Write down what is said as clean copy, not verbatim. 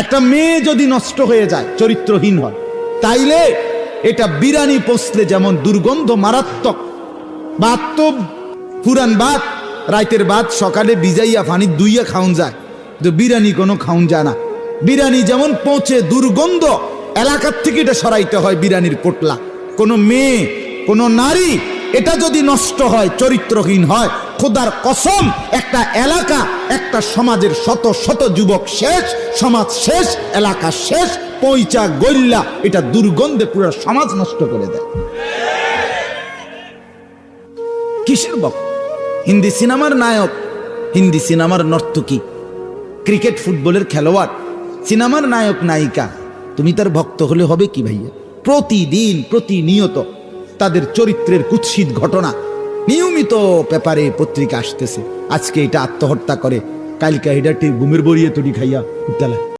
একটা মেয়ে যদি নষ্ট হয়ে যায়, চরিত্রহীন হয়, তাইলে এটা বিরানি পচলে যেমন দুর্গন্ধ মারাত্মক। ভাত তো পুরান ভাত, রাতের ভাত সকালে ভিজাইয়া পানি দুইয়া খাওন যায়, তো বিরানি কোনো খাওন যায় না। বিরানি যেমন পচে দুর্গন্ধ, এলাকার থেকে এটা সরাইতে হয় বিরানির পোটলা। কোনো মেয়ে, কোনো নারী এটা যদি নষ্ট হয়, চরিত্রহীন হয়, খোদার কসম একটা এলাকা, একটা সমাজের শত শত যুবক শেষ, সমাজ শেষ, এলাকা শেষ, পয়চা গল্লা, এটা দুর্গন্ধে পুরো সমাজ নষ্ট করে দেয়। কিসের বক্ত? হিন্দি সিনেমার নায়ক, হিন্দি সিনেমার নর্তকী, ক্রিকেট ফুটবলের খেলোয়াড়, সিনেমার নায়ক নায়িকা, তুমি তার ভক্ত হলে হবে কি ভাইয়া? প্রতিদিন প্রতিনিয়ত তাদের চরিত্রের কুৎসিত ঘটনা নিয়মিত পেপারে পত্রিকা আসতেছে। আজকে এটা আত্মহত্যা করে, কালকে এটা ঘুমের বড়িয়ে তৈরি খাইয়া উত্তালা।